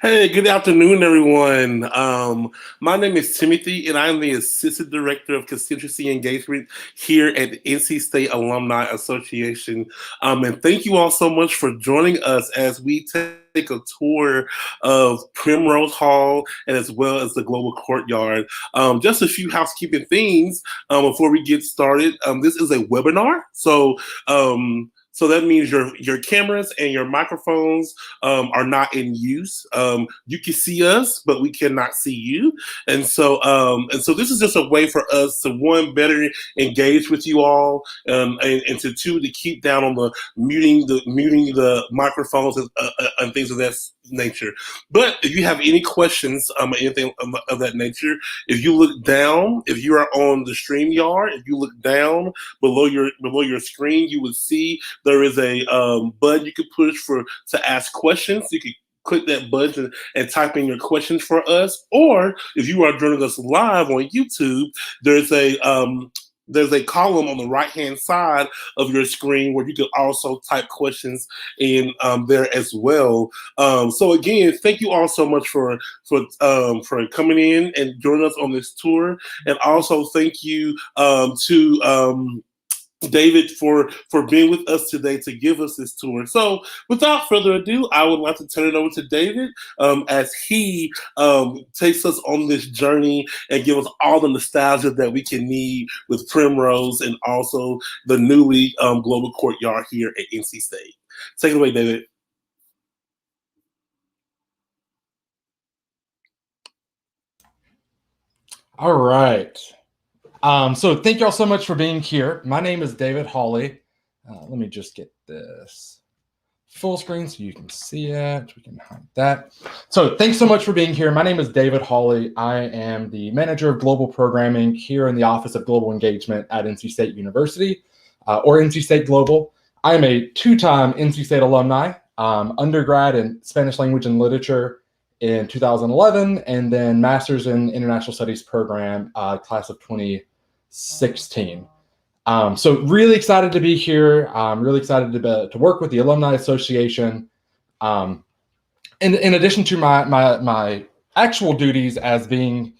Hey, good afternoon, everyone. My name is Timothy, and I'm the Assistant Director of Constituency Engagement here at the NC State Alumni Association. And thank you all so much for joining us as we take a tour of Primrose Hall and as well as the Global Courtyard. Just a few housekeeping things before we get started. This is a webinar, so that means your cameras and your microphones are not in use. You can see us, but we cannot see you. And so this is just a way for us to, one, better engage with you all, and to two, to keep down on the muting the microphones and things of that nature. But if you have any questions, anything of that nature, if you look down, if you are on the StreamYard, if you look down below your screen, you will see there is a button you can push to ask questions. You can click that button and type in your questions for us. Or if you are joining us live on YouTube, there's a column on the right-hand side of your screen where you can also type questions in there as well. So again, thank you all so much for coming in and joining us on this tour, and also thank you to David for being with us today to give us this tour. So without further ado, I would like to turn it over to David as he takes us on this journey and give us all the nostalgia that we can need with Primrose and also the newly Global Courtyard here at NC State. Take it away, David. All right. So thank you all so much for being here. My name is David Hawley. Let me just get this full screen so you can see it. We can hide that. So thanks so much for being here. My name is David Hawley. I am the manager of global programming here in the Office of Global Engagement at NC State University, or NC State Global. I am a two-time NC State alumni, undergrad in Spanish language and literature in 2011, and then master's in international studies program, class of 2016. So really excited to be here. I'm really excited to work with the Alumni Association. In addition to my actual duties as being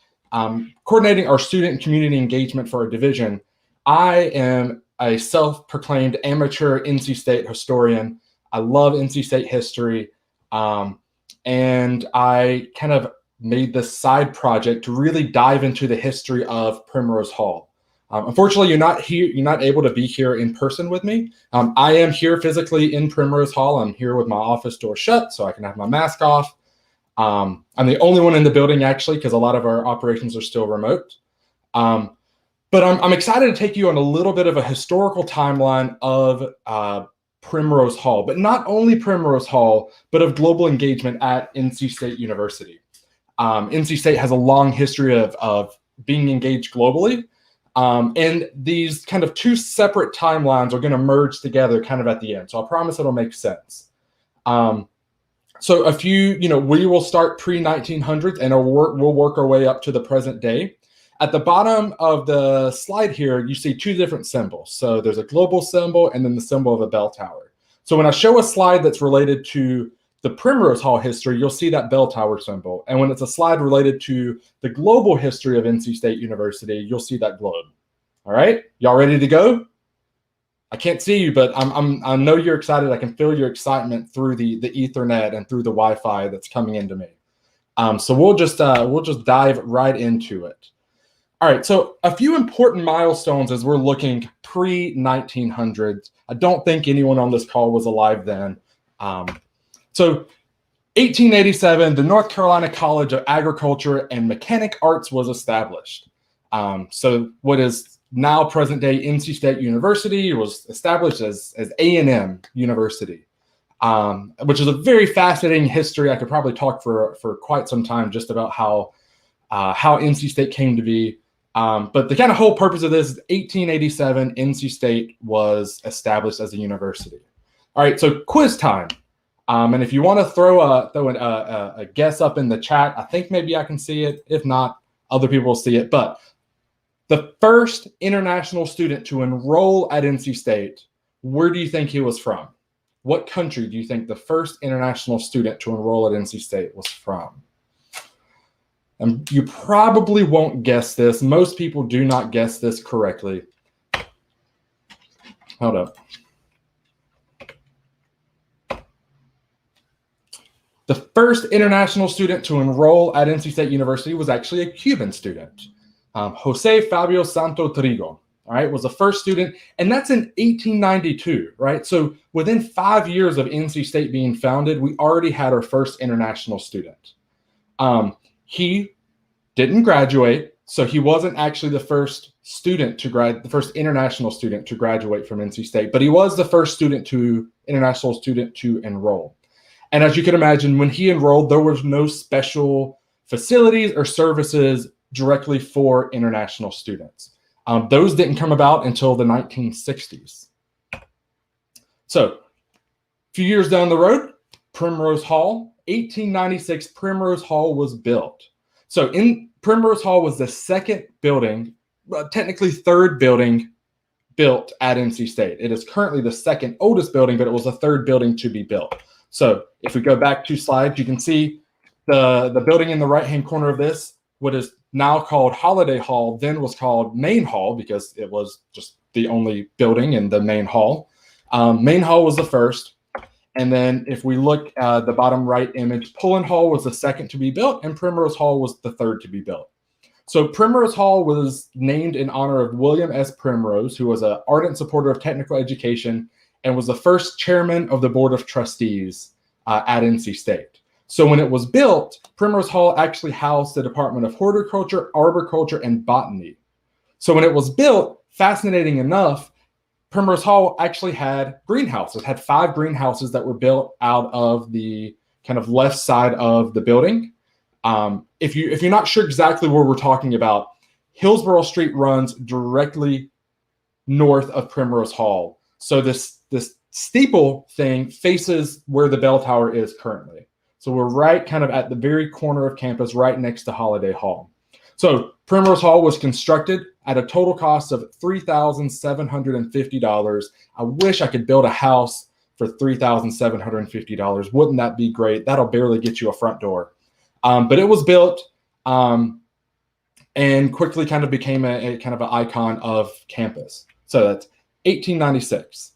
coordinating our student and community engagement for our division, I am a self-proclaimed amateur NC State historian. I love NC State history. And I kind of made this side project to really dive into the history of Primrose Hall. Unfortunately, you're not able to be here in person with me. I am here physically in Primrose Hall. I'm here with my office door shut so I can have my mask off. I'm the only one in the building, actually, because a lot of our operations are still remote. But I'm excited to take you on a little bit of a historical timeline of Primrose Hall, but not only Primrose Hall, but of global engagement at NC State University. NC State has a long history of being engaged globally, and these kind of two separate timelines are going to merge together kind of at the end. So I promise it'll make sense. So we will start pre-1900s and we'll work our way up to the present day. At the bottom of the slide here, you see two different symbols. So there's a global symbol and then the symbol of a bell tower. So when I show a slide that's related to the Primrose Hall history, you'll see that bell tower symbol. And when it's a slide related to the global history of NC State University, you'll see that globe. All right, y'all ready to go? I can't see you, but I know you're excited. I can feel your excitement through the Ethernet and through the Wi-Fi that's coming into me. So we'll just dive right into it. All right, so a few important milestones as we're looking pre-1900s. I don't think anyone on this call was alive then. So 1887, the North Carolina College of Agriculture and Mechanic Arts was established. So what is now present-day NC State University was established as A&M University, which is a very fascinating history. I could probably talk for quite some time just about how NC State came to be. But the kind of whole purpose of this is 1887, NC State was established as a university. All right, so quiz time. And if you want to throw a guess up in the chat, I think maybe I can see it. If not, other people will see it. But the first international student to enroll at NC State, where do you think he was from? what country do you think the first international student to enroll at NC State was from? And you probably won't guess this. Most people do not guess this correctly. Hold up. The first international student to enroll at NC State University was actually a Cuban student. Jose Fabio Santo Trigo, all right, was the first student, and that's in 1892, right? So within 5 years of NC State being founded, we already had our first international student. He didn't graduate, so he wasn't actually the first student to the first international student to graduate from NC State, but he was the first international student to enroll. And as you can imagine, when he enrolled, there was no special facilities or services directly for international students. Those didn't come about until the 1960s. So a few years down the road, Primrose Hall, 1896, Primrose Hall was built. So in Primrose Hall was the second building, technically third building built at NC State. It is currently the second oldest building, but it was the third building to be built. So if we go back 2 slides, you can see the building in the right-hand corner of this, what is now called Holiday Hall, then was called Main Hall because it was just the only building in the main hall. Main Hall was the first. And then if we look at the bottom right image, Pullen Hall was the second to be built, and Primrose Hall was the third to be built. So Primrose Hall was named in honor of William S. Primrose, who was an ardent supporter of technical education and was the first chairman of the Board of Trustees at NC State. So when it was built, Primrose Hall actually housed the Department of Horticulture, Arboriculture, and Botany. So when it was built, fascinating enough, Primrose Hall actually had greenhouses, had 5 greenhouses that were built out of the kind of left side of the building. If you're not sure exactly where we're talking about, Hillsborough Street runs directly north of Primrose Hall. So this steeple thing faces where the bell tower is currently. So we're right kind of at the very corner of campus, right next to Holiday Hall. So Primrose Hall was constructed at a total cost of $3,750. I wish I could build a house for $3,750. Wouldn't that be great? That'll barely get you a front door. But it was built and quickly kind of became a kind of an icon of campus. So that's 1896.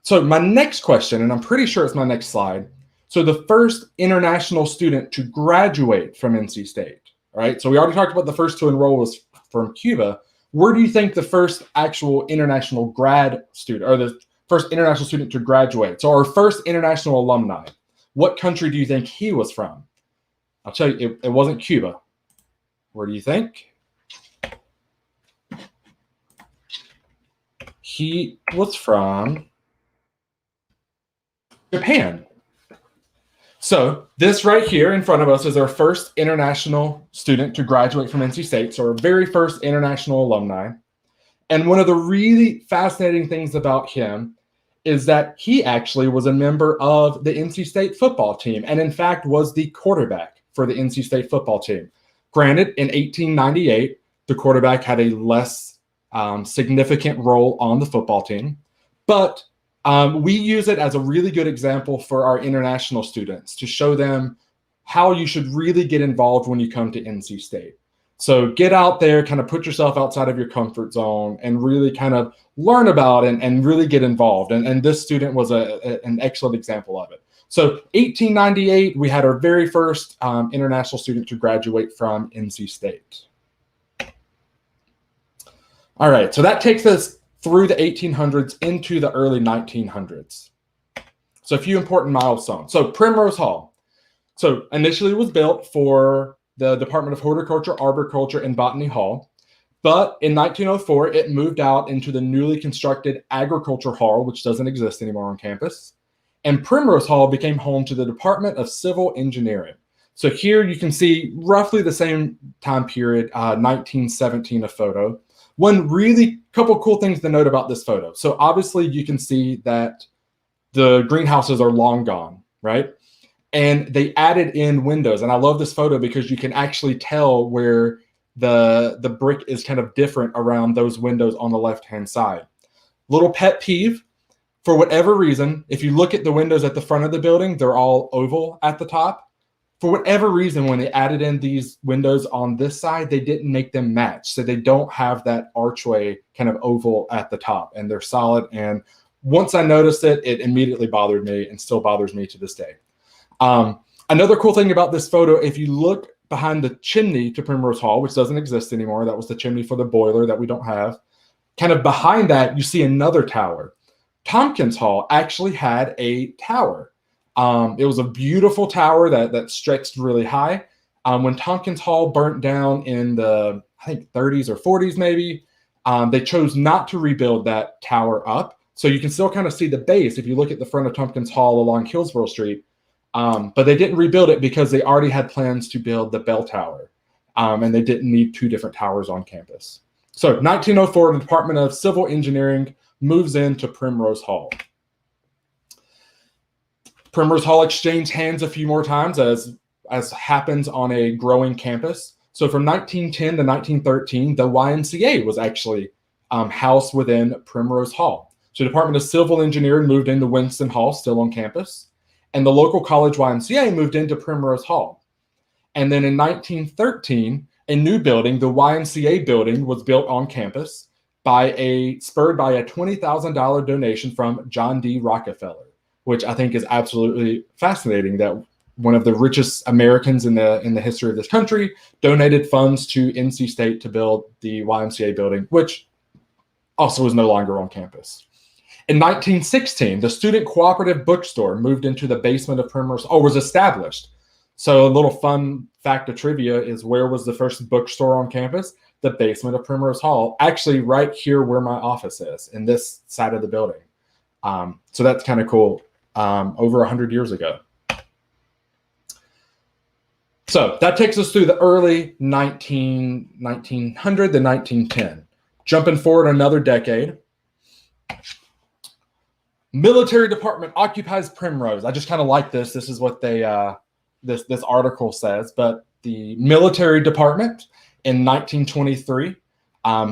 So my next question, and I'm pretty sure it's my next slide. So the first international student to graduate from NC State, right? So we already talked about the first to enroll was from Cuba. Where do you think the first actual international grad student, or the first international student to graduate? So our first international alumni, what country do you think he was from? I'll tell you, it wasn't Cuba. Where do you think? He was from Japan. So this right here in front of us is our first international student to graduate from NC State, so our very first international alumni. And one of the really fascinating things about him is that he actually was a member of the NC State football team, and in fact was the quarterback for the NC State football team. Granted, in 1898, the quarterback had a less significant role on the football team, but we use it as a really good example for our international students to show them how you should really get involved when you come to NC State. So get out there, kind of put yourself outside of your comfort zone and really kind of learn about and really get involved. And this student was an excellent example of it. So 1898, we had our very first international student to graduate from NC State. All right, so that takes us through the 1800s into the early 1900s. So a few important milestones. So Primrose Hall. So initially it was built for the Department of Horticulture, Arboriculture, and Botany Hall. But in 1904, it moved out into the newly constructed Agriculture Hall, which doesn't exist anymore on campus. And Primrose Hall became home to the Department of Civil Engineering. So here you can see roughly the same time period, 1917, a photo. One really couple cool things to note about this photo. So obviously you can see that the greenhouses are long gone, right? And they added in windows. And I love this photo because you can actually tell where the brick is kind of different around those windows on the left-hand side. Little pet peeve, For whatever reason, if you look at the windows at the front of the building, they're all oval at the top. For whatever reason, when they added in these windows on this side, they didn't make them match. So they don't have that archway kind of oval at the top, and they're solid. And once I noticed it, it immediately bothered me and still bothers me to this day. Another cool thing about this photo, if you look behind the chimney to Primrose Hall, which doesn't exist anymore, that was the chimney for the boiler that we don't have. Kind of behind that, you see another tower. Tompkins Hall actually had a tower. It was a beautiful tower that stretched really high. When Tompkins Hall burnt down in the, I think, 30s or 40s maybe, they chose not to rebuild that tower up. So you can still kind of see the base if you look at the front of Tompkins Hall along Hillsborough Street. But they didn't rebuild it because they already had plans to build the bell tower. And they didn't need two different towers on campus. So 1904, the Department of Civil Engineering moves into Primrose Hall. Primrose Hall exchanged hands a few more times as happens on a growing campus. So from 1910 to 1913, the YMCA was actually housed within Primrose Hall. So the Department of Civil Engineering moved into Winston Hall, still on campus. And the local college YMCA moved into Primrose Hall. And then in 1913, a new building, the YMCA building, was built on campus spurred by a $20,000 donation from John D. Rockefeller, which I think is absolutely fascinating that one of the richest Americans in the history of this country donated funds to NC State to build the YMCA building, which also is no longer on campus. In 1916, the Student Cooperative Bookstore moved into the basement of Primrose, was established. So a little fun fact of trivia is, where was the first bookstore on campus? The basement of Primrose Hall, actually right here where my office is, in this side of the building. So that's kind of cool, over 100 years ago. So that takes us through the early 1900 to 1910. Jumping forward another decade. Military department occupies Primrose. I just kind of like this. This is what they this article says. But the military department in 1923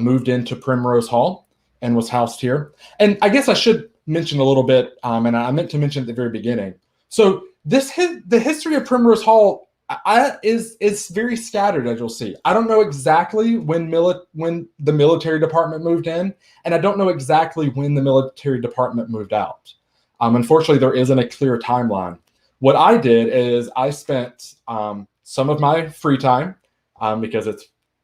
moved into Primrose Hall and was housed here. And I guess I should mention a little bit, and I meant to mention at the very beginning. So the history of Primrose Hall is very scattered, as you'll see. I don't know exactly when the military department moved in, and I don't know exactly when the military department moved out. Unfortunately, there isn't a clear timeline. What I did is I spent some of my free time, because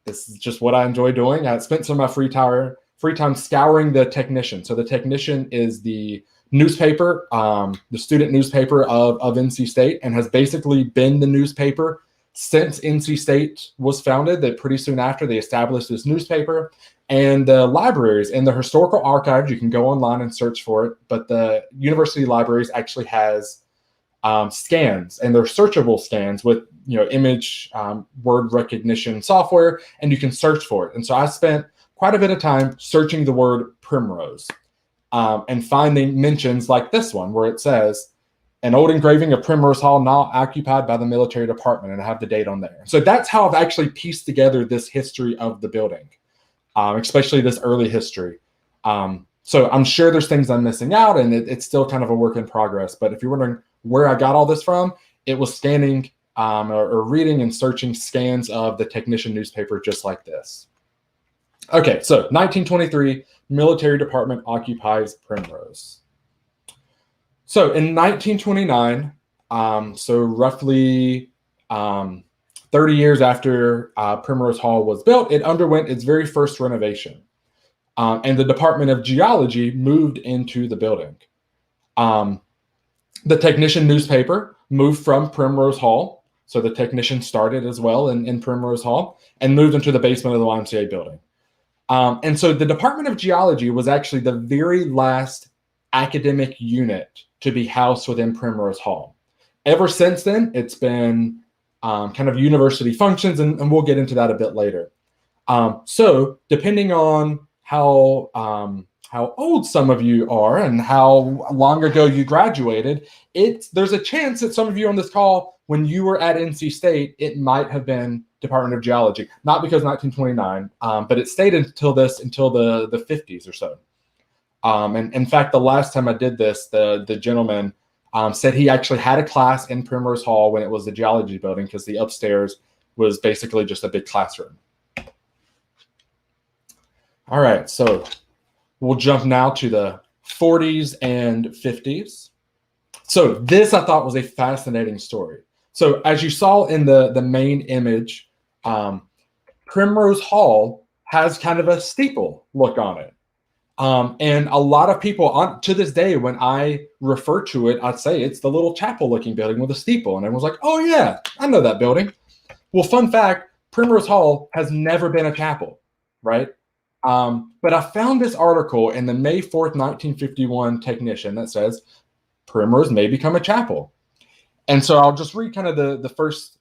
this is just what I enjoy doing. I spent some of my free time scouring the Technician. So the Technician is the newspaper, the student newspaper of NC State, and has basically been the newspaper since NC State was founded. That pretty soon after, they established this newspaper. And the libraries and the historical archives, you can go online and search for it, but the university libraries actually has scans, and they're searchable scans with image word recognition software, and you can search for it. And so I spent quite a bit of time searching the word Primrose. And finding mentions like this one, where it says, an old engraving of Primrose Hall now occupied by the military department, and I have the date on there. So that's how I've actually pieced together this history of the building, especially this early history. So I'm sure there's things I'm missing out, and it's still kind of a work in progress. But if you're wondering where I got all this from, it was standing or reading and searching scans of the Technician newspaper just like this. Okay, so 1923, military department occupies Primrose. So in 1929, so roughly 30 years after Primrose Hall was built, it underwent its very first renovation. And the Department of Geology moved into the building. The Technician newspaper moved from Primrose Hall. So the Technician started as well in Primrose Hall and moved into the basement of the YMCA building. And so the Department of Geology was actually the very last academic unit to be housed within Primrose Hall. Ever since then, it's been kind of university functions, and we'll get into that a bit later. So depending on how old some of you are and how long ago you graduated, there's a chance that some of you on this call, when you were at NC State, it might have been Department of Geology, not because 1929, but it stayed until the 50s or so. And in fact, the last time I did this, the gentleman said he actually had a class in Primrose Hall when it was the geology building, because the upstairs was basically just a big classroom. All right, so we'll jump now to the 40s and 50s. So this I thought was a fascinating story. So as you saw in the main image, Primrose Hall has kind of a steeple look on it. And a lot of people to this day, when I refer to it, I'd say it's the little chapel looking building with a steeple. And everyone's like, oh yeah, I know that building. Well, fun fact, Primrose Hall has never been a chapel, right? But I found this article in the May 4th, 1951 Technician that says Primrose may become a chapel. And so I'll just read kind of the first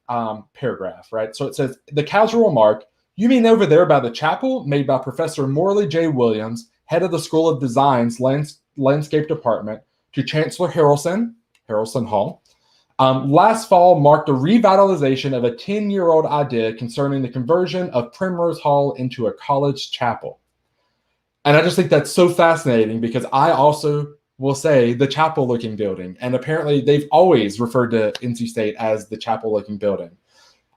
paragraph, right? So it says, the casual remark, you mean over there by the chapel, made by Professor Morley J. Williams, head of the School of Design's Landscape Department, to Chancellor Harrelson Hall. Last fall marked a revitalization of a 10-year-old idea concerning the conversion of Primrose Hall into a college chapel. And I just think that's so fascinating, because I also will say the chapel-looking building. And apparently they've always referred to NC State as the chapel-looking building.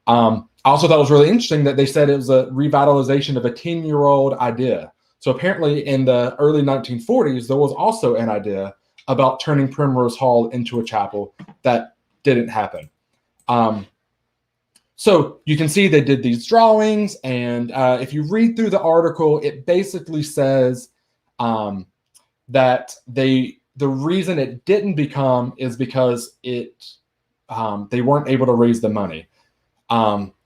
I also thought it was really interesting that they said it was a revitalization of a 10-year-old idea. So apparently in the early 1940s, there was also an idea about turning Primrose Hall into a chapel that didn't happen. So you can see they did these drawings, and if you read through the article, it basically says that the reason it didn't become is because they weren't able to raise the money.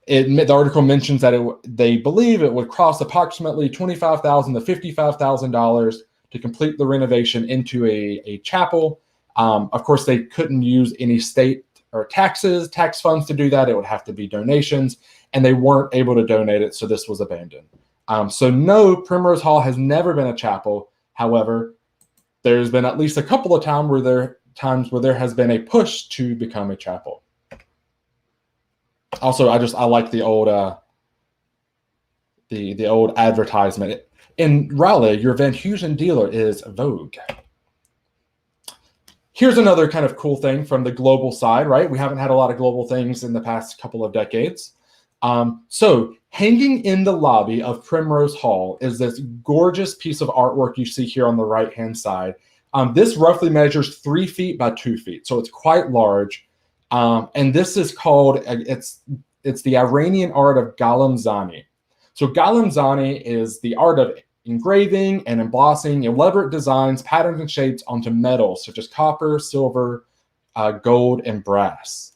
The article mentions that they believe it would cost approximately $25,000 to $55,000 to complete the renovation into a chapel. Of course, they couldn't use any state or tax funds to do that. It would have to be donations, and they weren't able to donate it, so this was abandoned. So no, Primrose Hall has never been a chapel. However, there's been at least a couple of times where there has been a push to become a chapel. Also, I like the old the old advertisement. In Raleigh, your Van Heusen dealer is Vogue. Here's another kind of cool thing from the global side, right? We haven't had a lot of global things in the past couple of decades. So hanging in the lobby of Primrose Hall is this gorgeous piece of artwork you see here on the right-hand side. This roughly measures 3 feet by 2 feet, so it's quite large. And this is called, it's the Iranian Art of Galaxani. So Galaxani is the art of engraving and embossing elaborate designs, patterns, and shapes onto metals such as copper, silver, gold, and brass.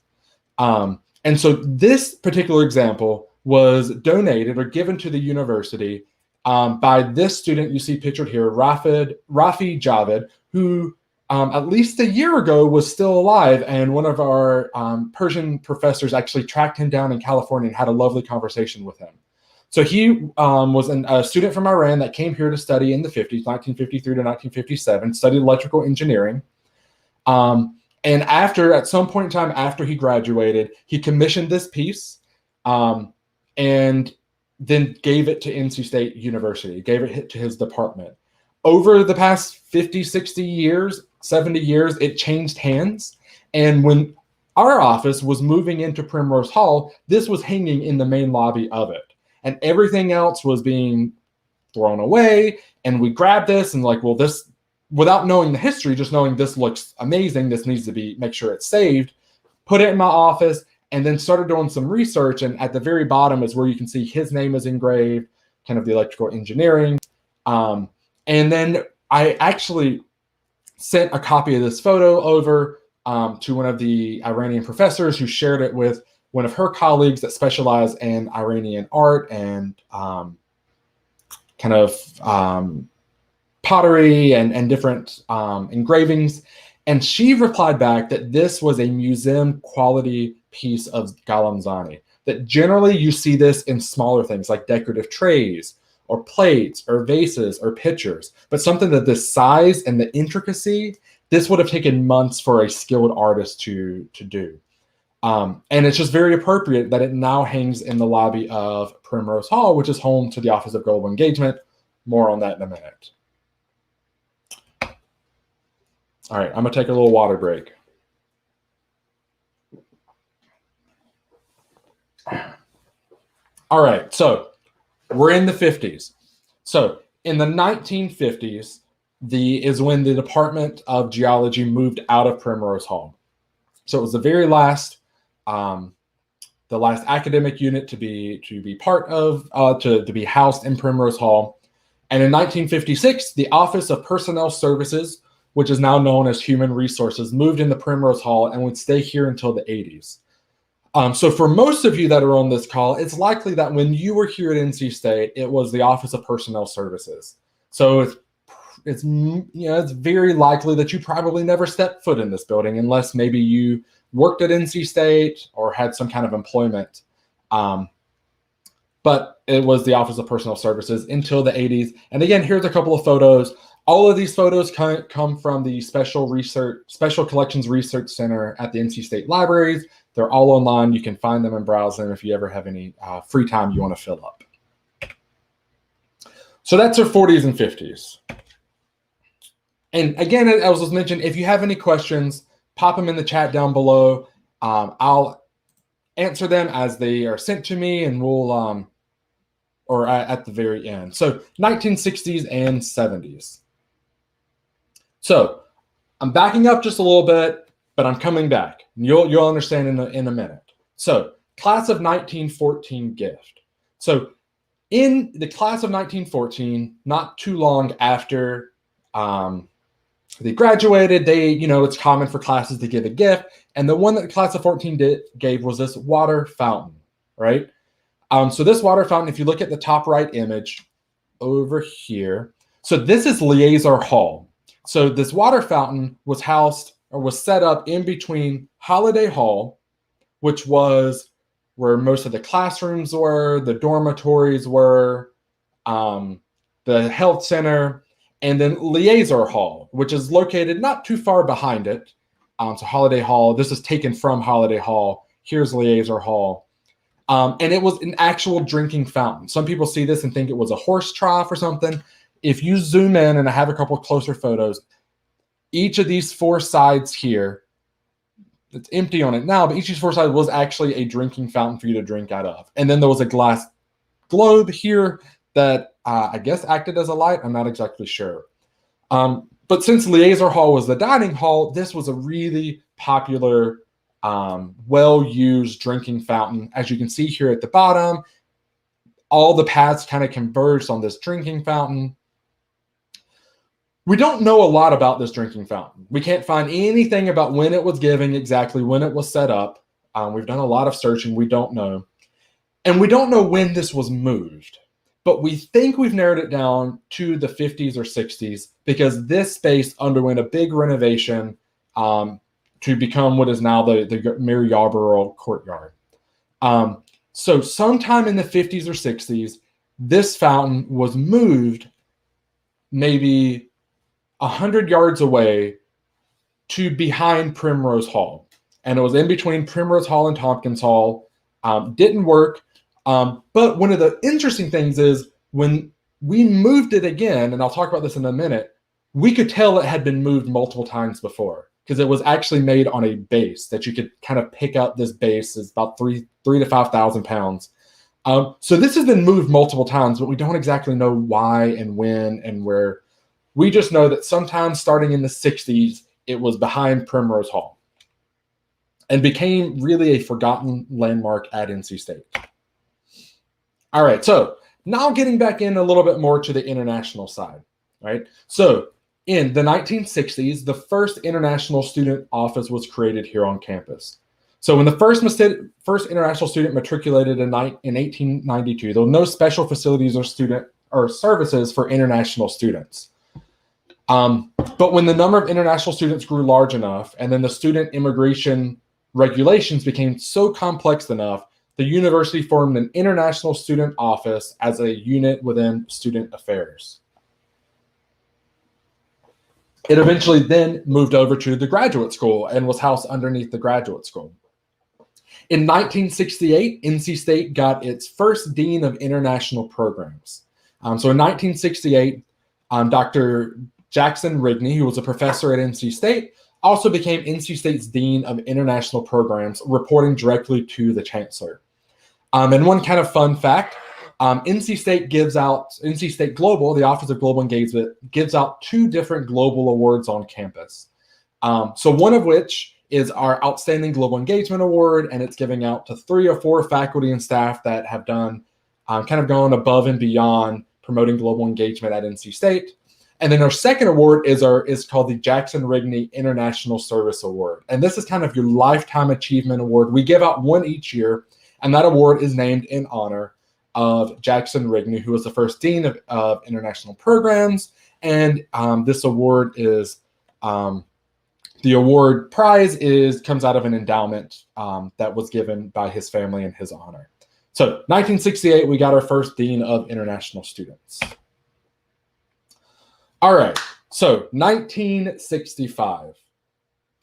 And so this particular example was donated or given to the university by this student you see pictured here, Rafi Javed, who at least a year ago was still alive, and one of our Persian professors actually tracked him down in California and had a lovely conversation with him. So he was a student from Iran that came here to study in the 50s, 1953 to 1957, studied electrical engineering. And at some point in time after he graduated, he commissioned this piece and then gave it to NC State University, gave it to his department. Over the past 50, 60 years, 70 years, it changed hands. And when our office was moving into Primrose Hall, this was hanging in the main lobby of it. And everything else was being thrown away. And we grabbed this and like, well, this, without knowing the history, just knowing this looks amazing, this needs to make sure it's saved, put it in my office, and then started doing some research. And at the very bottom is where you can see his name is engraved, kind of the electrical engineering. And then I actually sent a copy of this photo over to one of the Iranian professors, who shared it with one of her colleagues that specialize in Iranian art and kind of pottery and different engravings. And she replied back that this was a museum quality piece of Galaxani, that generally you see this in smaller things like decorative trays or plates or vases or pictures, but something that this size and the intricacy, this would have taken months for a skilled artist to do. And it's just very appropriate that it now hangs in the lobby of Primrose Hall, which is home to the Office of Global Engagement. More on that in a minute. All right, I'm going to take a little water break. All right, so we're in the 50s. So in the 1950s, is when the Department of Geology moved out of Primrose Hall. So it was the very last, the last academic unit to be part of, to be housed in Primrose Hall. And in 1956, the Office of Personnel Services, which is now known as Human Resources, moved into Primrose Hall and would stay here until the 80s. So for most of you that are on this call, it's likely that when you were here at NC State, it was the Office of Personnel Services. So it's very likely that you probably never stepped foot in this building unless maybe you worked at NC State or had some kind of employment. But it was the Office of Personnel Services until the 80s. And again, here's a couple of photos. All of these photos come from the Special Collections Research Center at the NC State Libraries. They're all online. You can find them and browse them if you ever have any free time you want to fill up. So that's our 40s and 50s. And again, as was mentioned, if you have any questions, pop them in the chat down below. I'll answer them as they are sent to me, and we'll, or at the very end. So 1960s and 70s. So I'm backing up just a little bit, but I'm coming back. You'll understand in a minute. So class of 1914 gift. So in the class of 1914, not too long after they graduated, it's common for classes to give a gift. And the one that the class of 14 gave was this water fountain, right? So this water fountain, if you look at the top right image over here, so this is Liaison Hall. So this water fountain was set up in between Holiday Hall, which was where most of the classrooms were, the dormitories were, the health center, and then Liaison Hall, which is located not too far behind it. So Holiday Hall, this is taken from Holiday Hall. Here's Liaison Hall. And it was an actual drinking fountain. Some people see this and think it was a horse trough or something. If you zoom in, and I have a couple closer photos, each of these four sides here, it's empty on it now, but each of these four sides was actually a drinking fountain for you to drink out of. And then there was a glass globe here that I guess acted as a light. I'm not exactly sure. But since Liaison Hall was the dining hall, this was a really popular, well-used drinking fountain. As you can see here at the bottom, all the paths kind of converged on this drinking fountain. We don't know a lot about this drinking fountain. We can't find anything about when it was given, exactly when it was set up. We've done a lot of searching. We don't know. And we don't know when this was moved. But we think we've narrowed it down to the 50s or 60s because this space underwent a big renovation to become what is now the Mary Yarborough Courtyard. So sometime in the 50s or 60s, this fountain was moved maybe 100 yards away to behind Primrose Hall. And it was in between Primrose Hall and Tompkins Hall. Didn't work. But one of the interesting things is when we moved it again, and I'll talk about this in a minute, we could tell it had been moved multiple times before because it was actually made on a base that you could kind of pick up. This base is about 3,000 to 5,000 pounds. So this has been moved multiple times, but we don't exactly know why and when and where. We just know that sometime starting in the 60s, it was behind Primrose Hall and became really a forgotten landmark at NC State. All right, so now getting back in a little bit more to the international side, right? So in the 1960s, the first international student office was created here on campus. So when the first international student matriculated in 1892, there were no special facilities or services for international students. But when the number of international students grew large enough, and then the student immigration regulations became so complex enough, the university formed an international student office as a unit within student affairs. It eventually then moved over to the graduate school and was housed underneath the graduate school. In 1968, NC State got its first dean of international programs. So in 1968, Dr. Jackson Rigney, who was a professor at NC State, also became NC State's Dean of International Programs, reporting directly to the Chancellor. And one kind of fun fact, NC State Global, the Office of Global Engagement, gives out 2 different global awards on campus. So one of which is our Outstanding Global Engagement Award, and it's giving out to 3 or 4 faculty and staff that have done kind of gone above and beyond promoting global engagement at NC State. And then our second award is called the Jackson Rigney International Service Award. And this is kind of your lifetime achievement award. We give out one each year, and that award is named in honor of Jackson Rigney, who was the first Dean of International Programs. And this award is, the award prize comes out of an endowment that was given by his family in his honor. So 1968, we got our first Dean of International Students. All right, so 1965,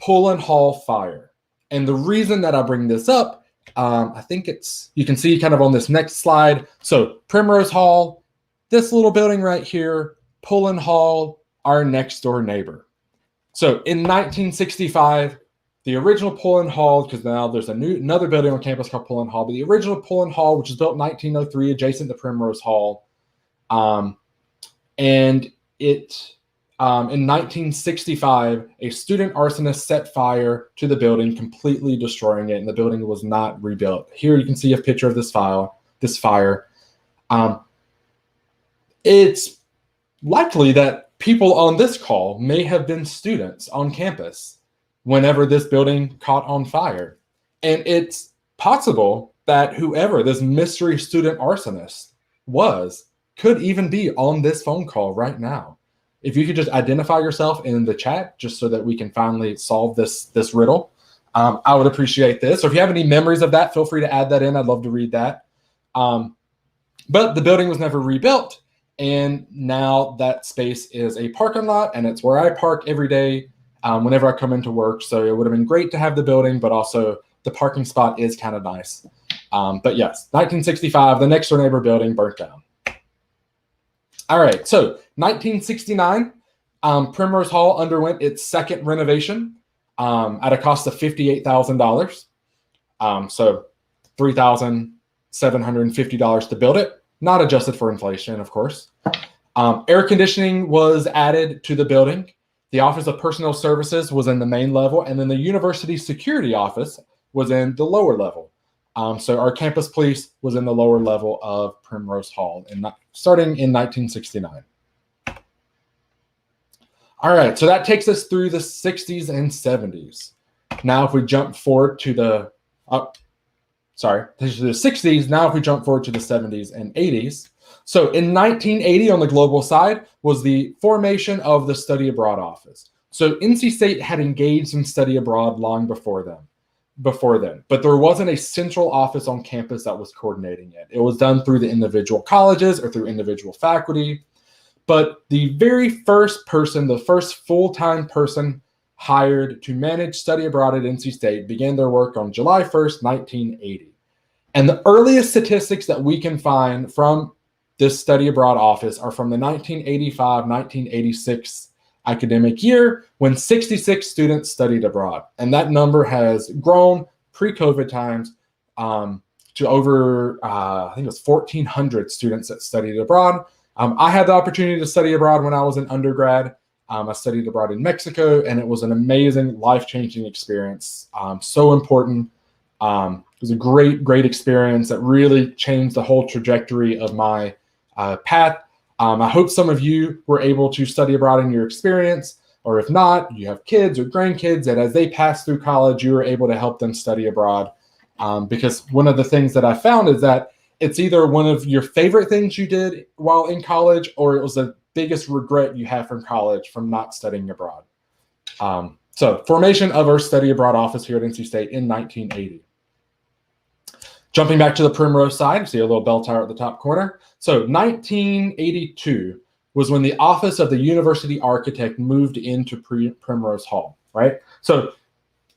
Pullen Hall fire. And the reason that I bring this up, I think you can see kind of on this next slide. So Primrose Hall, this little building right here, Pullen Hall, our next door neighbor. So in 1965, the original Pullen Hall, because now there's another building on campus called Pullen Hall, but the original Pullen Hall, which was built in 1903, adjacent to Primrose Hall, and it in 1965, a student arsonist set fire to the building, completely destroying it, and the building was not rebuilt. Here you can see a picture of this fire. It's likely that people on this call may have been students on campus whenever this building caught on fire. And it's possible that whoever this mystery student arsonist could even be on this phone call right now. If you could just identify yourself in the chat, just so that we can finally solve this riddle, I would appreciate this. Or if you have any memories of that, feel free to add that in. I'd love to read that. But the building was never rebuilt, and now that space is a parking lot, and it's where I park every day whenever I come into work. So it would have been great to have the building, but also the parking spot is kind of nice. But yes, 1965, the next door neighbor building burnt down. All right, so 1969, Primrose Hall underwent its second renovation at a cost of $58,000. So $3,750 to build it, not adjusted for inflation, of course. Air conditioning was added to the building. The Office of Personnel Services was in the main level, and then the University Security Office was in the lower level. So our campus police was in the lower level of Primrose Hall, starting in 1969. All right, so that takes us through the 60s and 70s. Now, if we jump forward to the 60s, now if we jump forward to the 70s and 80s. So in 1980 on the global side was the formation of the Study Abroad Office. So NC State had engaged in study abroad long before then, but there wasn't a central office on campus that was coordinating it. It was done through the individual colleges or through individual faculty. But the very first person, the first full-time person hired to manage study abroad at NC State began their work on July 1st, 1980. And the earliest statistics that we can find from this study abroad office are from the 1985-1986 academic year, when 66 students studied abroad. And that number has grown pre-COVID times to over, I think it was 1,400 students that studied abroad. I had the opportunity to study abroad when I was in undergrad. I studied abroad in Mexico, and it was an amazing, life-changing experience. So important. It was a great, great experience that really changed the whole trajectory of my path. I hope some of you were able to study abroad in your experience, or if not, you have kids or grandkids that as they pass through college, you were able to help them study abroad. Because one of the things that I found is that it's either one of your favorite things you did while in college, or it was the biggest regret you have from college from not studying abroad. So formation of our study abroad office here at NC State in 1980. Jumping back to the Primrose side, you see a little bell tower at the top corner. So 1982 was when the office of the university architect moved into Primrose Hall, right? So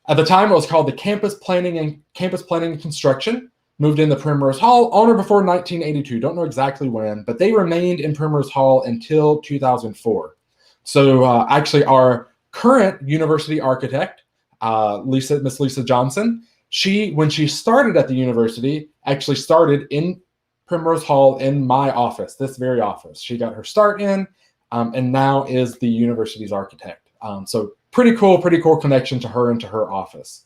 at the time, it was called the Campus Planning and Construction, moved into Primrose Hall on or before 1982. Don't know exactly when, but they remained in Primrose Hall until 2004. So actually our current university architect, Miss Lisa Johnson, when she started at the university, actually started in Primrose Hall in my office, this very office. She got her start in, and now is the university's architect. So pretty cool connection to her and to her office.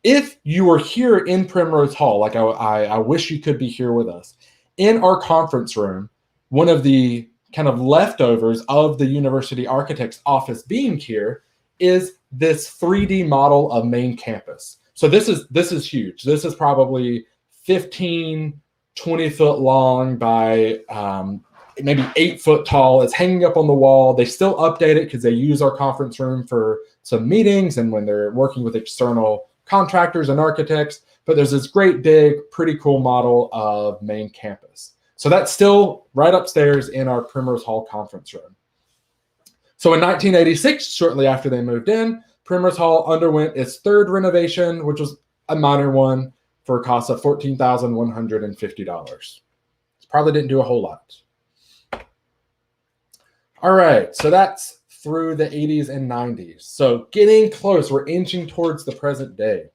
If you were here in Primrose Hall, like I wish you could be here with us, in our conference room, one of the kind of leftovers of the university architect's office being here is this 3D model of main campus. So this is huge. This is probably 15, 20 foot long by maybe 8 foot tall. It's hanging up on the wall. They still update it because they use our conference room for some meetings and when they're working with external contractors and architects. But there's this great big, pretty cool model of main campus. So that's still right upstairs in our Primrose Hall conference room. So in 1986, shortly after they moved in, Primrose Hall underwent its third renovation, which was a minor one for a cost of $14,150. Probably didn't do a whole lot. All right, so that's through the 80s and 90s. So getting close, we're inching towards the present day.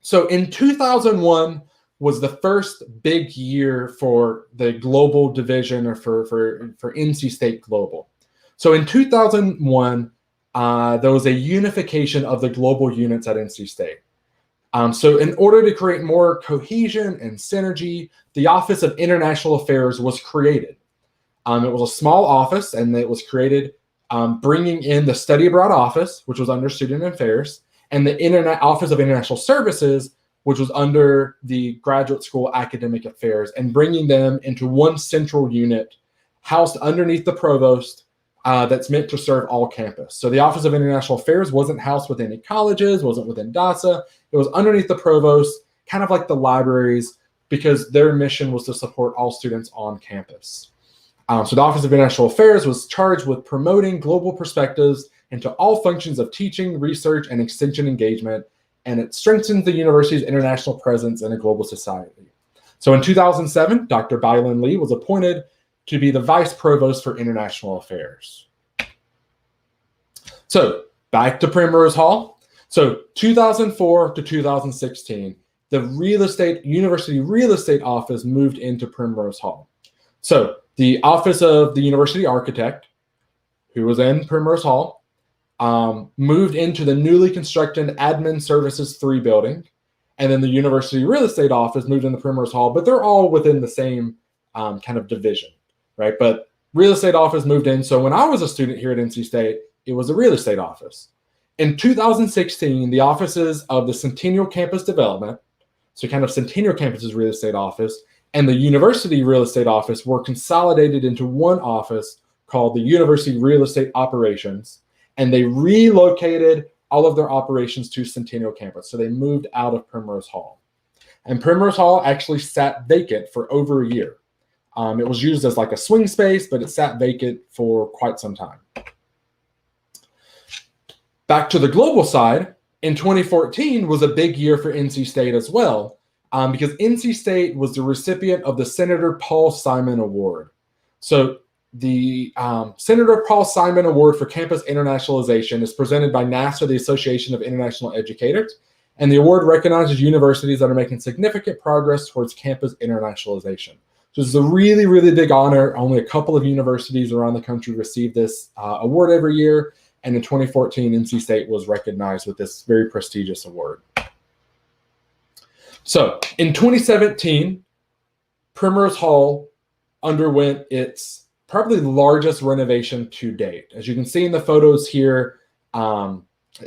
So in 2001 was the first big year for the global division or for NC State Global. So in 2001, there was a unification of the global units at NC State. So in order to create more cohesion and synergy, the Office of International Affairs was created. It was a small office, and it was created bringing in the Study Abroad Office, which was under Student Affairs, and the Office of International Services, which was under the Graduate School Academic Affairs, and bringing them into one central unit housed underneath the provost that's meant to serve all campus. So the Office of International Affairs wasn't housed within any colleges, wasn't within DASA. It was underneath the provost, kind of like the libraries, because their mission was to support all students on campus. So the Office of International Affairs was charged with promoting global perspectives into all functions of teaching, research, and extension engagement, and it strengthens the university's international presence in a global society. So in 2007, Dr. Bailan Lee was appointed to be the Vice Provost for International Affairs. So back to Primrose Hall. So 2004 to 2016, the University Real Estate Office moved into Primrose Hall. So the Office of the University Architect, who was in Primrose Hall, moved into the newly constructed Admin Services 3 building, and then the University Real Estate Office moved into Primrose Hall, but they're all within the same kind of division, right? But Real Estate Office moved in. So when I was a student here at NC State, it was a Real Estate Office. In 2016, the offices of the Centennial Campus Development, so kind of Centennial Campus's Real Estate Office, and the University Real Estate Office were consolidated into one office called the University Real Estate Operations, and they relocated all of their operations to Centennial Campus. So they moved out of Primrose Hall. And Primrose Hall actually sat vacant for over a year. It was used as like a swing space, but it sat vacant for quite some time. Back to the global side, in 2014 was a big year for NC State as well, because NC State was the recipient of the Senator Paul Simon Award. So the Senator Paul Simon Award for Campus Internationalization is presented by NASA, the Association of International Educators, and the award recognizes universities that are making significant progress towards campus internationalization. So it's a really, really big honor. Only a couple of universities around the country receive this award every year, and in 2014, NC State was recognized with this very prestigious award. So in 2017, Primrose Hall underwent its probably largest renovation to date. As you can see in the photos here,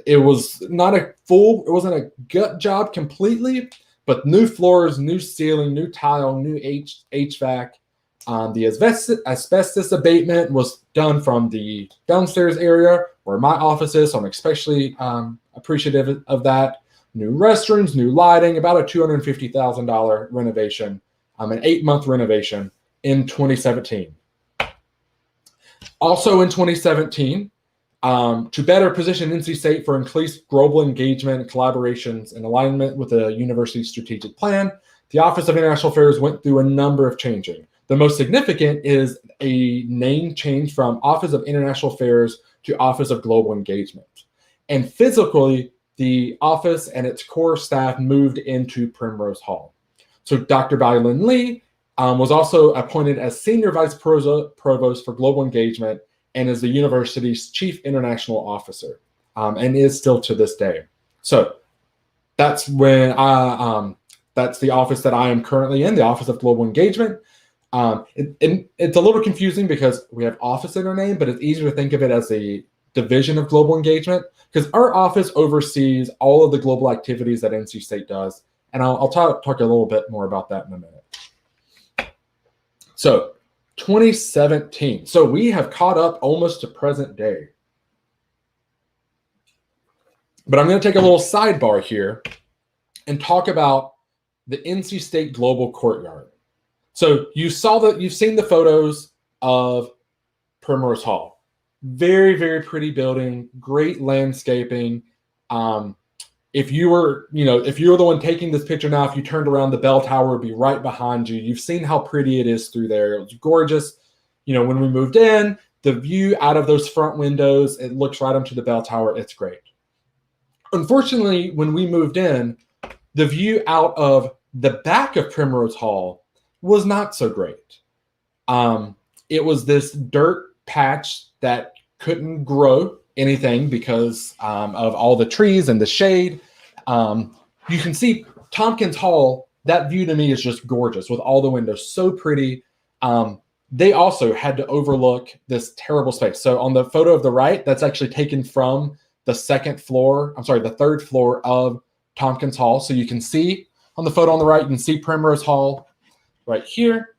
it wasn't a gut job completely, but new floors, new ceiling, new tile, new HVAC. The asbestos abatement was done from the downstairs area where my office is, so I'm especially appreciative of that. New restrooms, new lighting, about a $250,000 renovation, an 8-month renovation in 2017. Also in 2017, to better position NC State for increased global engagement, collaborations, and alignment with the university's strategic plan, the Office of International Affairs went through a number of changes. The most significant is a name change from Office of International Affairs to Office of Global Engagement. And physically, the office and its core staff moved into Primrose Hall. So Dr. Bailin Lee was also appointed as Senior Vice Provost for Global Engagement and is the university's Chief International Officer, and is still to this day. So that's when that's the office that I am currently in, the Office of Global Engagement. It's a little confusing because we have office in our name, but it's easier to think of it as a division of global engagement because our office oversees all of the global activities that NC State does. And I'll talk a little bit more about that in a minute. So 2017. So we have caught up almost to present day. But I'm going to take a little sidebar here and talk about the NC State Global Courtyard. So you've seen the photos of Primrose Hall. Very, very pretty building, great landscaping. If you were the one taking this picture now, if you turned around, the bell tower would be right behind you. You've seen how pretty it is through there. It was gorgeous. When we moved in, the view out of those front windows, it looks right onto the bell tower. It's great. Unfortunately, when we moved in, the view out of the back of Primrose Hall was not so great. It was this dirt patch that couldn't grow anything because of all the trees and the shade. You can see Tompkins Hall. That view to me is just gorgeous with all the windows, so pretty. They also had to overlook this terrible space. So on the photo of the right, that's actually taken from the third floor of Tompkins Hall. So you can see on the photo on the right, you can see Primrose Hall right here.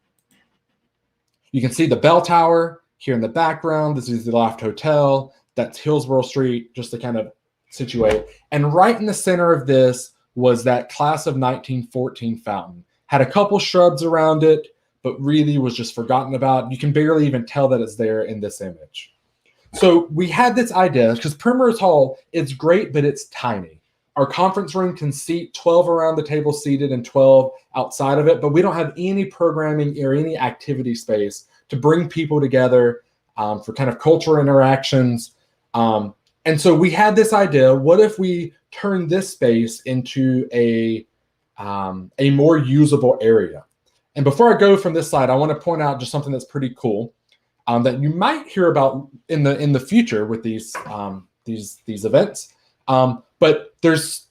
You can see the bell tower here in the background. This is the Loft Hotel. That's Hillsborough Street, just to kind of situate. And right in the center of this was that class of 1914 fountain. Had a couple shrubs around it, but really was just forgotten about. You can barely even tell that it's there in this image. So we had this idea, because Primrose Hall, it's great, but it's tiny. Our conference room can seat 12 around the table seated and 12 outside of it, but we don't have any programming or any activity space to bring people together for kind of cultural interactions. And so we had this idea, what if we turn this space into a more usable area? And before I go from this slide, I want to point out just something that's pretty cool that you might hear about in the future with these events. But there's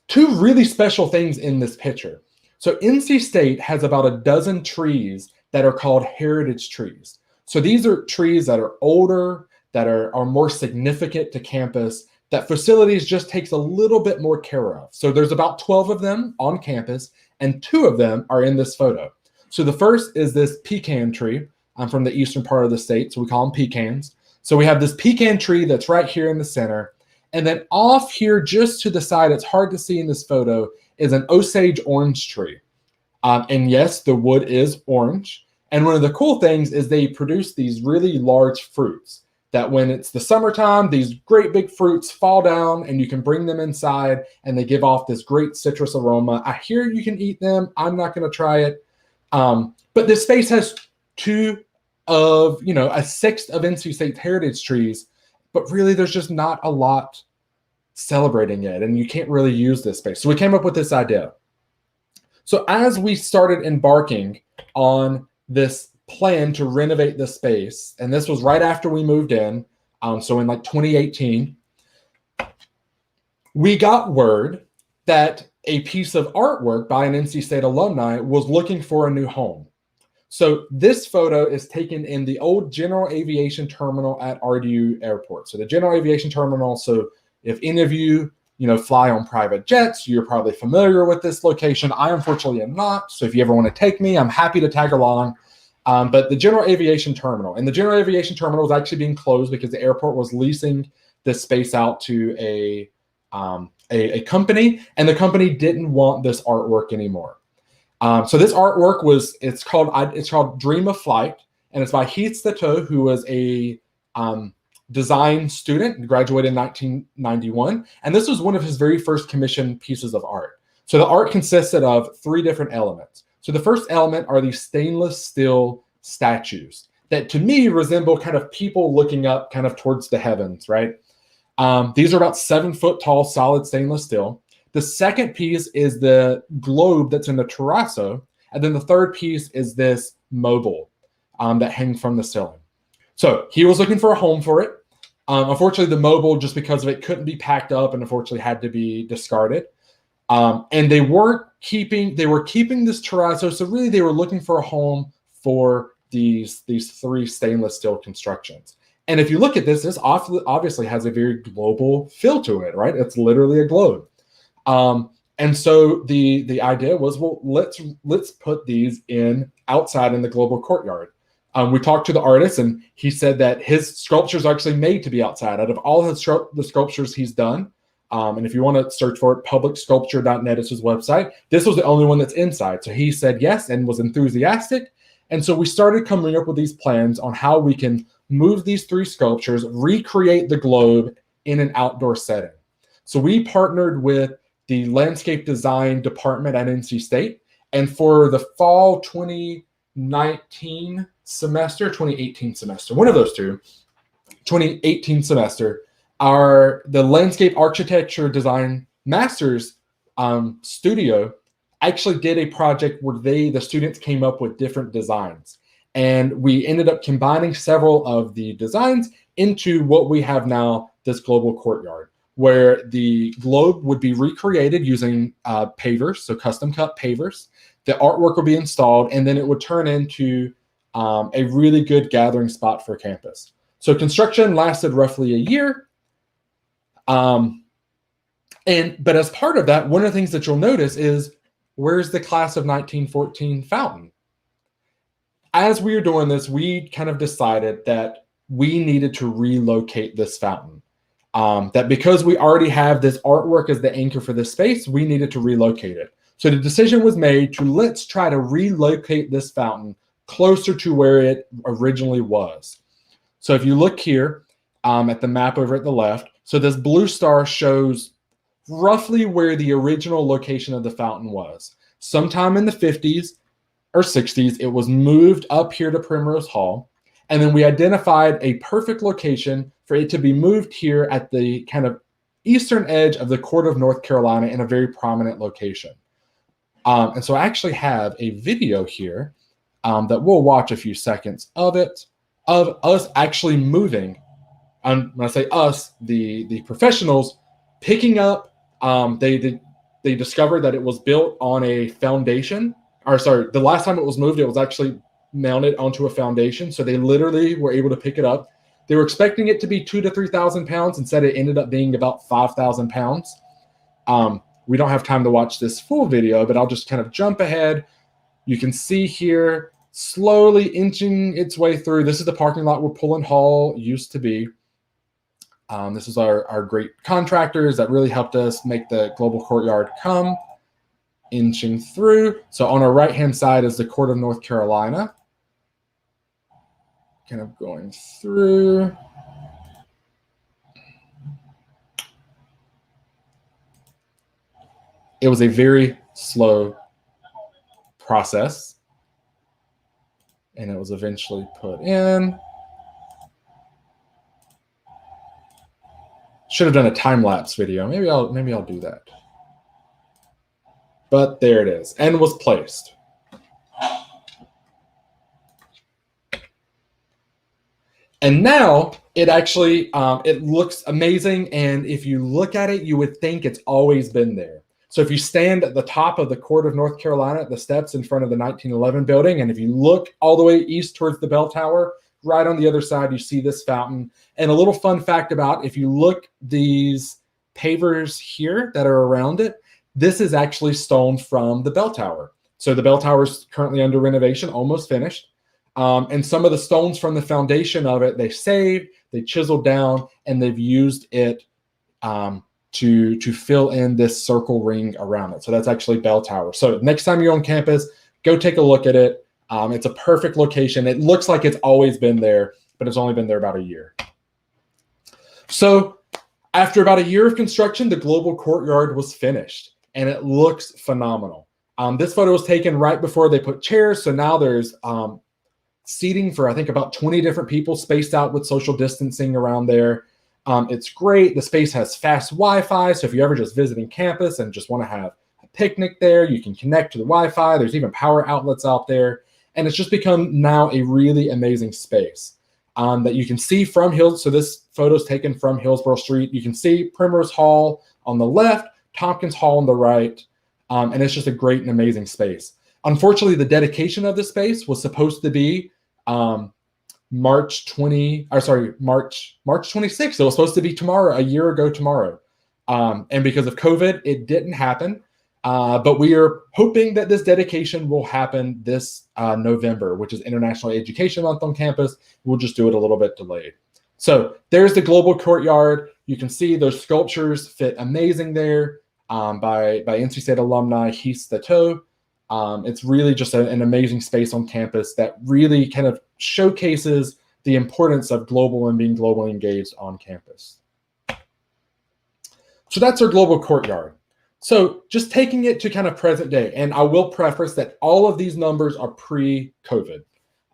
two really special things in this picture. So NC State has about a dozen trees that are called heritage trees. So these are trees that are older, that are more significant to campus, that facilities just takes a little bit more care of. So there's about 12 of them on campus, and 2 of them are in this photo. So the first is this pecan tree. I'm from the eastern part of the state, so we call them pecans. So we have this pecan tree that's right here in the center. And then off here, just to the side, it's hard to see in this photo, is an Osage orange tree. And yes, the wood is orange. And one of the cool things is they produce these really large fruits that when it's the summertime, these great big fruits fall down and you can bring them inside and they give off this great citrus aroma. I hear you can eat them. I'm not going to try it. But this space has a sixth of NC State's heritage trees, but really there's just not a lot celebrating it and you can't really use this space. So we came up with this idea. So as we started embarking on this plan to renovate the space, and this was right after we moved in, so in like 2018, we got word that a piece of artwork by an NC State alumni was looking for a new home. So this photo is taken in the old General Aviation Terminal at RDU Airport. So the General Aviation Terminal, so if any of you, fly on private jets, you're probably familiar with this location. I unfortunately am not. So if you ever want to take me, I'm happy to tag along. But the General Aviation Terminal, and the General Aviation Terminal was actually being closed because the airport was leasing this space out to a company, and the company didn't want this artwork anymore. So this artwork it's called Dream of Flight, and it's by Heath Satow, who was a design student, graduated in 1991, and this was one of his very first commissioned pieces of art. So the art consisted of 3 different elements. So the first element are these stainless steel statues that to me resemble kind of people looking up kind of towards the heavens, right? These are about 7 foot tall, solid stainless steel. The second piece is the globe that's in the terrazzo. And then the third piece is this mobile that hangs from the ceiling. So he was looking for a home for it. Unfortunately, the mobile, just because of it, couldn't be packed up and unfortunately had to be discarded. And they were keeping this terrazzo. So really they were looking for a home for these 3 stainless steel constructions. And if you look at this, this obviously has a very global feel to it, right? It's literally a globe. And so the idea was, well, let's put these outside in the Global Courtyard. We talked to the artist, and he said that his sculptures are actually made to be outside. Out of all the sculptures he's done, and if you want to search for it, publicsculpture.net is his website. This was the only one that's inside. So he said yes and was enthusiastic. And so we started coming up with these plans on how we can move these 3 sculptures, recreate the globe in an outdoor setting. So we partnered with the landscape design department at NC State. And for the fall 2018 semester, one of those two, 2018 semester, the landscape architecture design master's studio actually did a project where the students came up with different designs. And we ended up combining several of the designs into what we have now, this Global Courtyard, where the globe would be recreated using pavers, so custom cut pavers. The artwork would be installed, and then it would turn into a really good gathering spot for campus. So construction lasted roughly a year. But as part of that, one of the things that you'll notice is, where's the class of 1914 fountain? As we were doing this, we kind of decided that we needed to relocate this fountain. That because we already have this artwork as the anchor for this space, we needed to relocate it. So the decision was made to let's try to relocate this fountain closer to where it originally was. So if you look here at the map over at the left, so this blue star shows roughly where the original location of the fountain was. Sometime in the 50s or 60s, it was moved up here to Primrose Hall. And then we identified a perfect location for it to be moved here at the kind of eastern edge of the Court of North Carolina in a very prominent location. And so I actually have a video here that we'll watch a few seconds of it, of us actually moving. When I say us, the professionals picking up, they discovered that it was built on a foundation. Or sorry, the last time it was moved, it was actually mounted onto a foundation. So they literally were able to pick it up. They were expecting it to be 2,000 to 3,000 pounds. Instead, it ended up being about 5,000 pounds. We don't have time to watch this full video, but I'll just kind of jump ahead. You can see here, slowly inching its way through. This is the parking lot where Pullen Hall used to be. This is our great contractors that really helped us make the Global Courtyard come. Inching through. So on our right-hand side is the Court of North Carolina. Kind of going through. It was a very slow process, and it was eventually put in. Should have done a time-lapse video. Maybe I'll do that. But there it is, and was placed. And now it actually it looks amazing, and if you look at it, you would think it's always been there. So if you stand at the top of the Court of North Carolina at the steps in front of the 1911 building, and if you look all the way east towards the bell tower, right on the other side, you see this fountain. And a little fun fact about, if you look these pavers here that are around it, this is actually stone from the bell tower. So the bell tower is currently under renovation, almost finished. And some of the stones from the foundation of it, they saved, they chiseled down, and they've used it to fill in this circle ring around it. So that's actually bell tower. So next time you're on campus, go take a look at it. It's a perfect location. It looks like it's always been there, but it's only been there about a year. So after about a year of construction, the Global Courtyard was finished, and it looks phenomenal. This photo was taken right before they put chairs. So now there's seating for, I think, about 20 different people spaced out with social distancing around there. It's great. The space has fast Wi-Fi. So if you're ever just visiting campus and just want to have a picnic there, you can connect to the Wi-Fi. There's even power outlets out there. And it's just become now a really amazing space that you can see from Hills. So this photo is taken from Hillsborough Street. You can see Primrose Hall on the left, Tompkins Hall on the right. And it's just a great and amazing space. Unfortunately, the dedication of the space was supposed to be March 26th. It was supposed to be tomorrow, a year ago tomorrow. And because of COVID, it didn't happen. But we are hoping that this dedication will happen this November, which is International Education Month on campus. We'll just do it a little bit delayed. So there's the Global Courtyard. You can see those sculptures fit amazing there by NC State alumni Heath Satow. It's really just an amazing space on campus that really kind of showcases the importance of global and being globally engaged on campus. So that's our Global Courtyard. So just taking it to kind of present day, and I will preface that all of these numbers are pre-COVID,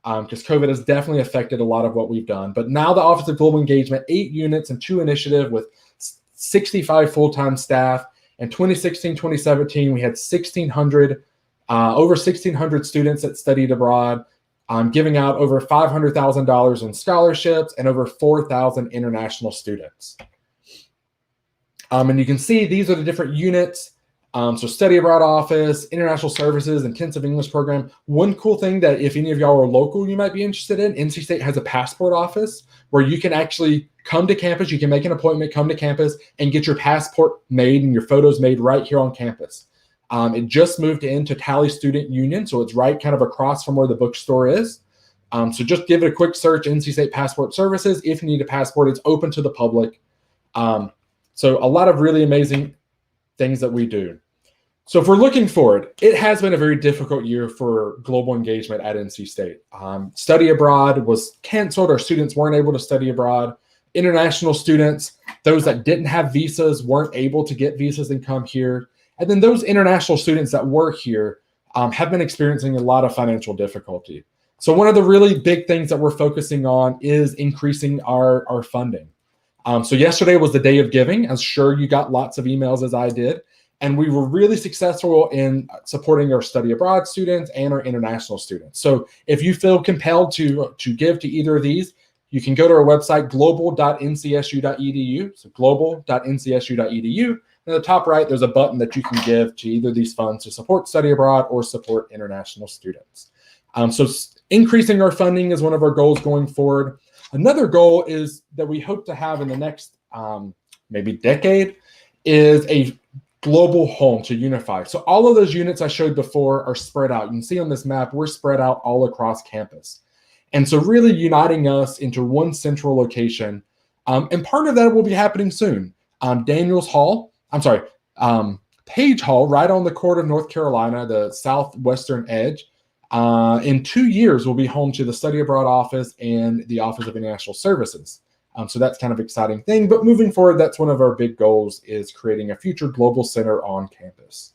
because COVID has definitely affected a lot of what we've done. But now the Office of Global Engagement, 8 units and 2 initiative with 65 full-time staff. In 2016, 2017, we had over 1,600 students that studied abroad, giving out over $500,000 in scholarships and over 4,000 international students. And you can see these are the different units. So study abroad office, international services, intensive English program. One cool thing that if any of y'all are local, you might be interested in, NC State has a passport office where you can actually come to campus. You can make an appointment, come to campus, and get your passport made and your photos made right here on campus. It just moved into Tally Student Union, so it's right kind of across from where the bookstore is. So just give it a quick search, NC State Passport Services. If you need a passport, it's open to the public. So a lot of really amazing things that we do. So if we're looking forward, it has been a very difficult year for global engagement at NC State. Study abroad was canceled. Our students weren't able to study abroad. International students, those that didn't have visas, weren't able to get visas and come here. And then those international students that were here have been experiencing a lot of financial difficulty. So one of the really big things that we're focusing on is increasing our funding. So yesterday was the day of giving. I'm sure you got lots of emails as I did. And we were really successful in supporting our study abroad students and our international students. So if you feel compelled to give to either of these, you can go to our website, global.ncsu.edu. So global.ncsu.edu. And at the top right, there's a button that you can give to either of these funds to support study abroad or support international students. So increasing our funding is one of our goals going forward. Another goal is that we hope to have in the next maybe decade is a global home to unify. So all of those units I showed before are spread out. You can see on this map, we're spread out all across campus. And so really uniting us into one central location. And part of that will be happening soon. Page Hall, right on the court of North Carolina, the southwestern edge. In 2 years, will be home to the Study Abroad Office and the Office of International Services. So that's kind of an exciting thing. But moving forward, that's one of our big goals is creating a future global center on campus.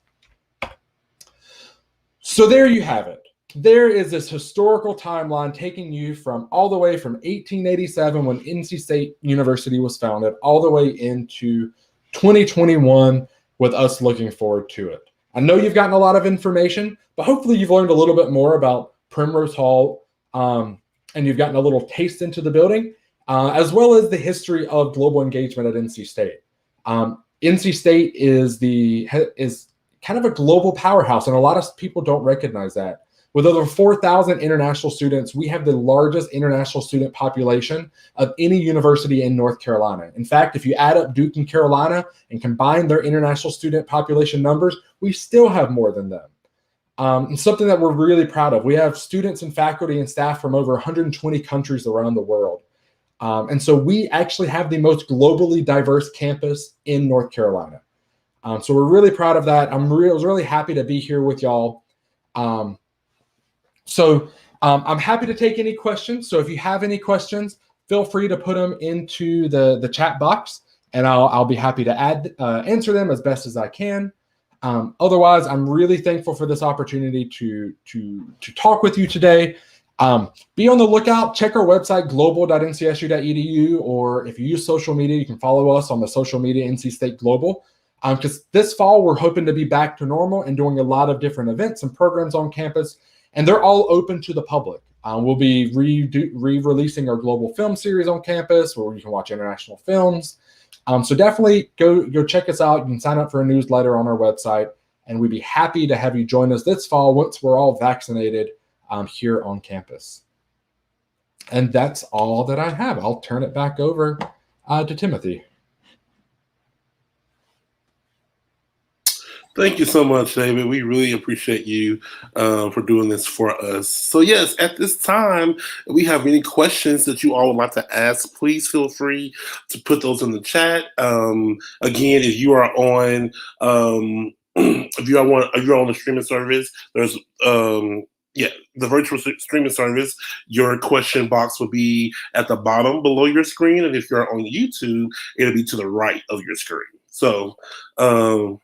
So there you have it. There is this historical timeline taking you from all the way from 1887 when NC State University was founded all the way into 2021 with us looking forward to it. I know you've gotten a lot of information, but hopefully you've learned a little bit more about Primrose Hall and you've gotten a little taste into the building. As well as the history of global engagement at NC State. NC State is kind of a global powerhouse, and a lot of people don't recognize that. With over 4,000 international students, we have the largest international student population of any university in North Carolina. In fact, if you add up Duke and Carolina and combine their international student population numbers, we still have more than them. And something that we're really proud of. We have students and faculty and staff from over 120 countries around the world. And so we actually have the most globally diverse campus in North Carolina. So we're really proud of that. I was really happy to be here with y'all. I'm happy to take any questions. So if you have any questions, feel free to put them into the chat box, and I'll be happy to answer them as best as I can. Otherwise, I'm really thankful for this opportunity to talk with you today. Be on the lookout. Check our website, global.ncsu.edu, or if you use social media, you can follow us on the social media NC State Global. Because this fall, we're hoping to be back to normal and doing a lot of different events and programs on campus, and they're all open to the public. We'll be re-releasing our global film series on campus where you can watch international films. So definitely go check us out. You can sign up for a newsletter on our website, and we'd be happy to have you join us this fall once we're all vaccinated here on campus. And that's all that I have. I'll turn it back over to Timothy. Thank you so much, David. We really appreciate you for doing this for us. So yes, at this time, if we have any questions that you all would like to ask, please feel free to put those in the chat. Again, if you are on if you're on the streaming service, there's the virtual streaming service, your question box will be at the bottom below your screen, and if you're on YouTube, it'll be to the right of your screen. So so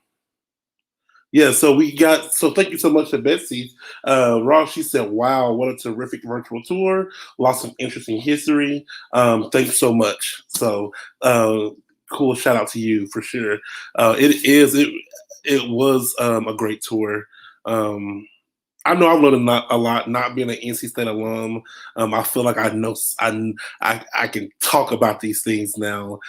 thank you so much to Betsy. Ross, she said, wow, what a terrific virtual tour. Lots of interesting history. Thanks so much. So cool shout out to you for sure. It was a great tour. I know I've learned a lot not being an NC State alum. I feel like I know I can talk about these things now.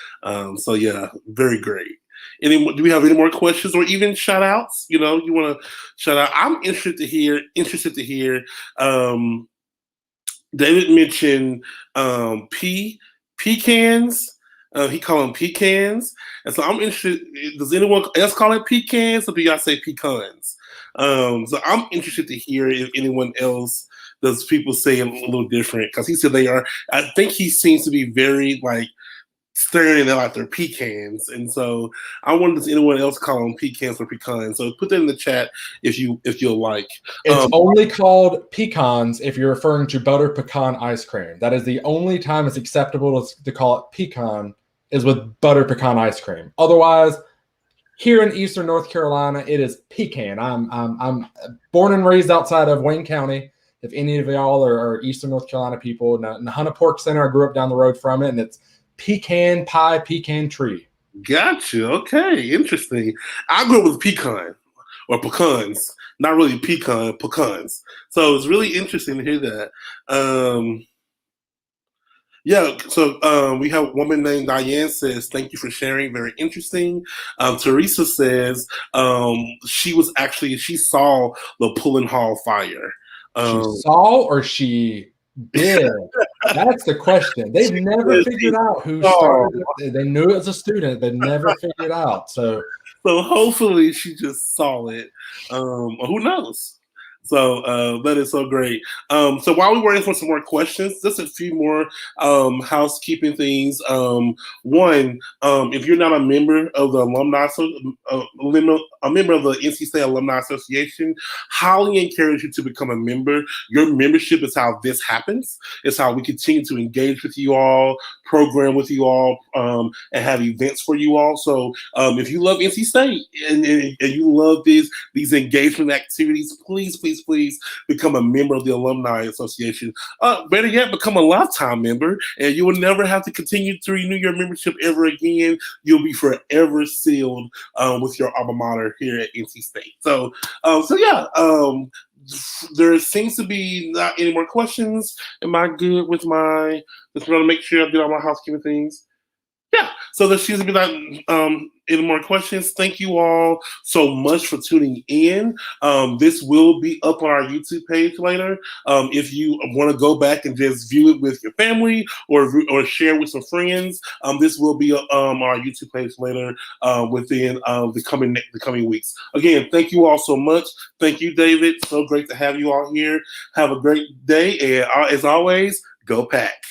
So yeah, very great. Do we have any more questions or even shout outs? You want to shout out? I'm interested to hear. David mentioned pecans. He called them pecans, and so I'm interested. Does anyone else call it pecans, or do y'all say pecans? So I'm interested to hear if anyone else does people say it a little different, because he said they are. I think he seems to be very staring at their pecans, and so I wonder if anyone else call them pecans or pecans. So put that in the chat if you'll like. It's only called pecans if you're referring to butter pecan ice cream. That is the only time it's acceptable to call it pecan is with butter pecan ice cream. Otherwise, here in Eastern North Carolina, it is pecan. I'm born and raised outside of Wayne County. If any of y'all are Eastern North Carolina people, Nahana Pork Center, I grew up down the road from it, and it's pecan pie, pecan tree. Gotcha. Okay, interesting. I grew up with pecan or pecans, not really pecans. So it's really interesting to hear that. We have a woman named Diane says, thank you for sharing. Very interesting. Teresa says she saw the Pullen Hall fire. She saw or she did? That's the question. They've never figured out who started it. They knew it was a student. They never figured out. So hopefully she just saw it. Or who knows? So that is so great. So while we're waiting for some more questions, just a few more housekeeping things. One, if you're not a member of the a member of the NC State Alumni Association, highly encourage you to become a member. Your membership is how this happens. It's how we continue to engage with you all, program with you all, and have events for you all. So if you love NC State and you love these engagement activities, please become a member of the Alumni Association. Better yet, become a lifetime member, and you will never have to continue to renew your membership ever again. You'll be forever sealed with your alma mater here at NC State. So there seems to be not any more questions. Am I good with my? Just want to make sure I did all my housekeeping things. Yeah, so there seems to be any more questions. Thank you all so much for tuning in. This will be up on our YouTube page later. If you want to go back and just view it with your family or share with some friends, this will be on our YouTube page later within the coming weeks. Again, thank you all so much. Thank you, David. So great to have you all here. Have a great day, and as always, go Pack.